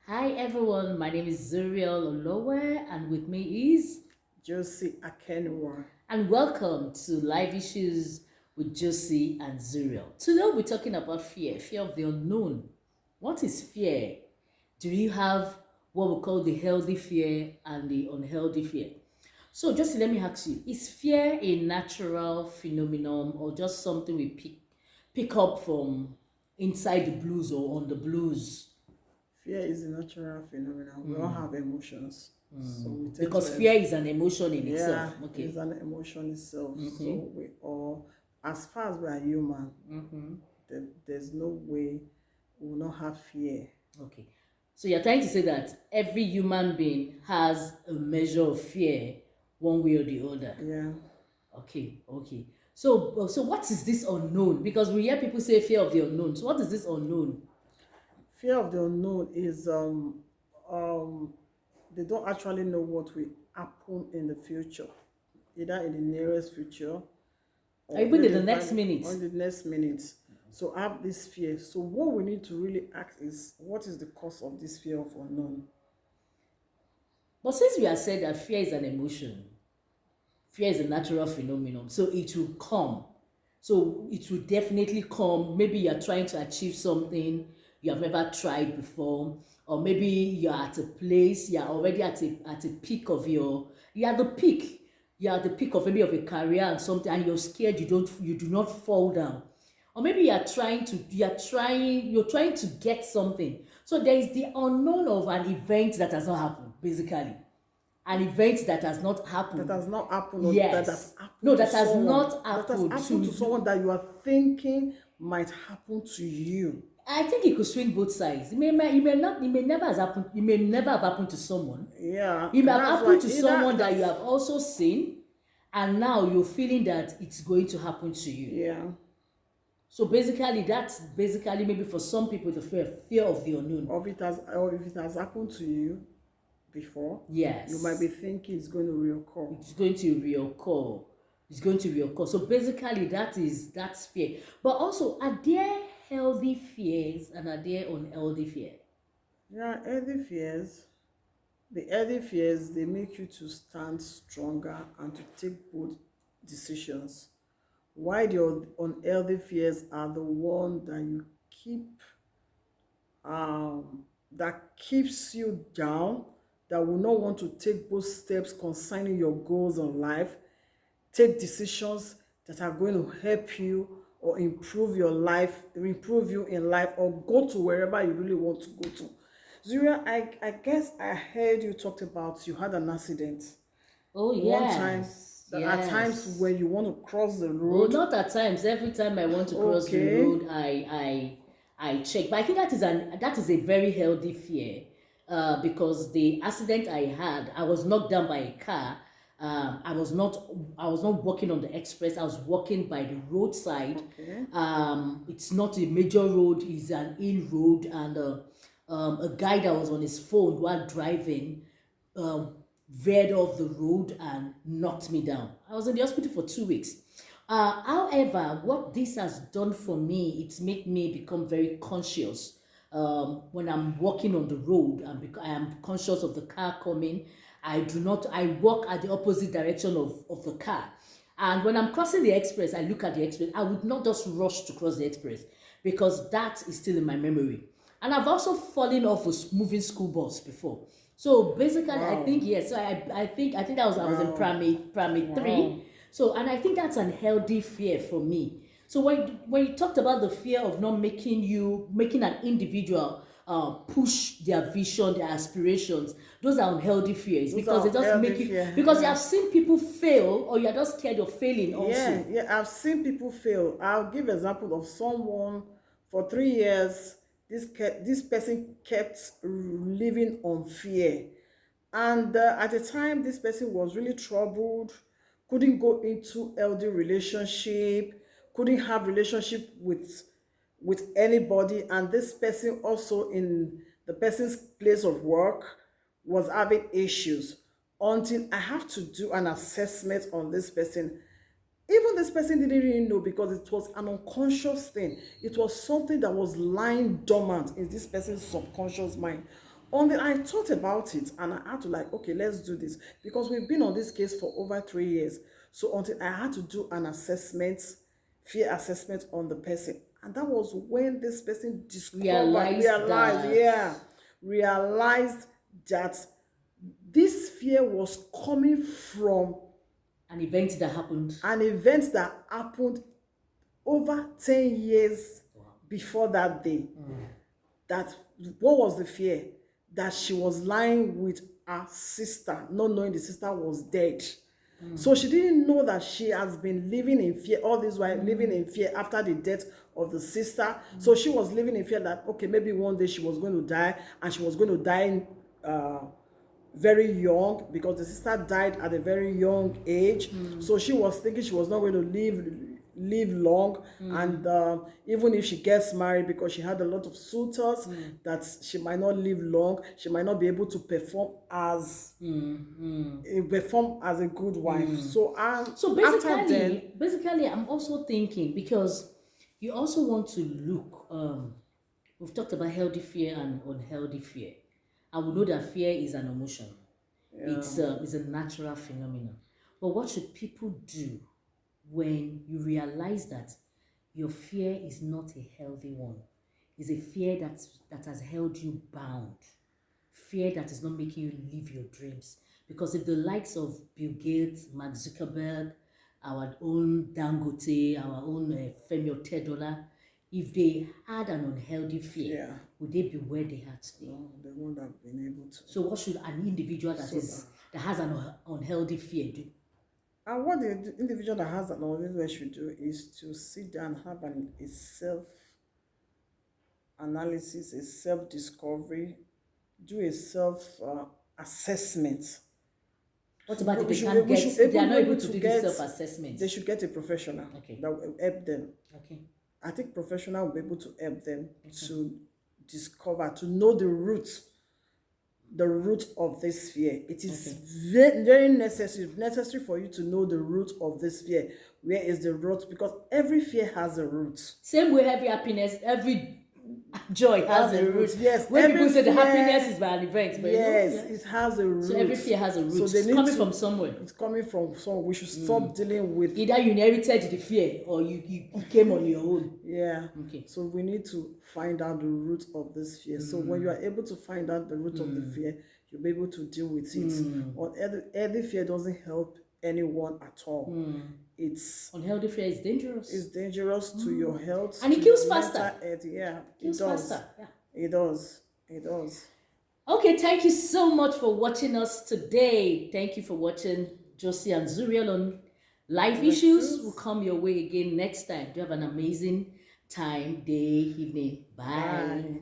Hi everyone, my name is Zuriel Olowe and with me is Jossy and welcome to Live Issues with Jossy and Zuriel. Today we'll be talking about fear of the unknown. What is fear? Do you have what we call the healthy fear and the unhealthy fear? So just let me ask you, is fear a natural phenomenon or just something we pick up from inside the blues or on the blues? Fear is a natural phenomenon. We all have emotions. So we tend Because to, fear is an emotion in itself. yeah, it's Okay. an emotion itself. So we all, as far as we are human, there's no way we will not have fear. Okay. So you're trying to say that every human being has a measure of fear, one way or the other. Yeah. Okay. So what is this unknown? Because we hear people say fear of the unknown. So what is this unknown? Fear of the unknown is um they don't actually know what will happen in the future, either in the nearest future Or or even in maybe the next minute. on the next minute. So I have this fear. So what we need to really ask is, what is the cause of this fear of unknown? But since we have said that fear is an emotion, fear is a natural phenomenon, so it will come. So it will definitely come. Maybe you're trying to achieve something you have never tried before, or maybe you're at a place, you're already at a peak of you're at the peak. You're at the peak of maybe of a career and something, and you're scared you do not fall down. Or maybe you're trying to get something. So there is the unknown of an event that has not happened, basically an event that has not That happened. has not happened, or that has Yes. No, happened to that has someone. not That has happened to happened to you. someone that you are thinking might happen to you. I think it could swing both sides. It may never has happened. It may never have happened to someone. Yeah, It may have that's why happened to either someone that you that's have also seen, and now you're feeling that it's going to happen to you. yeah. So basically, that's basically maybe for some people the fear of the unknown. Or if it has happened to you before, you might be Yes. thinking it's going to reoccur. It's going to reoccur. It's going to reoccur. So basically, that's fear. But also, are there healthy fears and are there unhealthy fear? Yeah, healthy fears. The healthy fears, they make you to stand stronger and to take bold decisions. Why the unhealthy fears are the one that you keep that keeps you down, that will not want to take both steps concerning your goals in life, take decisions that are going to help you or improve your life, improve you in life, or go to wherever you really want to go to. Zuria, I guess I heard you talked about you had an accident Oh one time, yes, that at times yes. when you want to cross the Oh, road. not at times. Every time I want to cross the Okay. road, I check. But I think that is a very healthy fear, because the accident I had, I was knocked down by a car. I was not walking on the express. I was walking by the roadside. Okay. It's not a major road. It's an in road, and a guy that was on his phone while driving um, veered off the road and knocked me down. I was in the hospital for 2 weeks. However, what this has done for me, it's made me become very conscious. When I'm walking on the road, I am conscious of the car coming. I walk at the opposite direction of the car. And when I'm crossing the express, I look at the express. I would not just rush to cross the express because that is still in my memory. And I've also fallen off a moving school bus before. So basically, I Wow. think yes. So I think that was I was in Wow. primary Wow. three. So and I think that's an healthy fear for me. So when you talked about the fear of not making an individual push their vision, their aspirations, those are unhealthy fears Those because they are just healthy make you fear. because you Yeah. have seen people fail or you're just scared of failing Yeah, also. yeah, I've seen people fail. I'll give example of someone for 3 years. This person kept living on fear, and at the time, this person was really troubled. Couldn't go into healthy relationship. Couldn't have relationship with anybody, and this person also in the person's place of work was having issues until I have to do an assessment on this person. Even this person didn't really know because it was an unconscious thing. It was something that was lying dormant in this person's subconscious mind Until I thought about it and I had to like, okay, let's do this because we've been on this case for over 3 years. So until I had to do an assessment, fear assessment on the person. And that was when this person Realized that realized that this fear was coming from an event that happened. an event that happened over 10 years Wow. before that day. That what was the fear? That she was lying with her sister, not knowing the sister was dead. So she didn't know that she has been living in fear all this while, living in fear after the death of the sister. So she was living in fear that okay, maybe one day she was going to die, and she was going to die very young because the sister died at a very young age. So she was thinking she was not going to live long, and even if she gets married, because she had a lot of suitors, that she might not live long, she might not be able to perform as a good wife. So So after then, basically, I'm also thinking because you also want to look. We've talked about healthy fear and unhealthy fear. I would know that fear is an emotion. It's a natural phenomenon. But what should people do when you realize that your fear is not a healthy one? It's a fear that has held you bound. Fear that is not making you live your dreams. Because if the likes of Bill Gates, Mark Zuckerberg, our own Dangote, our own Femi Otedola, if they had an unhealthy fear, yeah, would they be where they are today? no, they won't have been able to. So what should an individual that has an unhealthy fear do? And what the individual that has an autism should do is to sit down and have a self analysis, a self discovery, do a self assessment. What about if We they should, can't we get, should if they are be not able able to to do this get, self-assessment? they should get a professional Okay. that will help them. Okay. I think professional will be able to help them Okay. to discover, to know the root of this fear. It is very necessary for you to know the root of this fear. Where is the root? Because every fear has a root. Same way every happiness, every joy has a root. Yes, When every people say the fear, happiness is by an event, but yes, yes. it has a root. So every fear has a root. So they It's need coming to, from somewhere. It's coming from somewhere. We should stop dealing with. Either you inherited the fear or you came on your own. Yeah. Okay. So we need to find out the root of this fear. So when you are able to find out the root of the fear, you'll be able to deal with it. Or any fear doesn't help anyone at all. It's unhealthy fear is dangerous. It's dangerous to your health. And it kills faster. Yeah, Kills it does. faster. Yeah. It does. It does. Okay, thank you so much for watching us today. Thank you for watching Jossy and Zuriel on Life Issues. Will come your way again next time. Do have an amazing time, day, evening. Bye. Bye.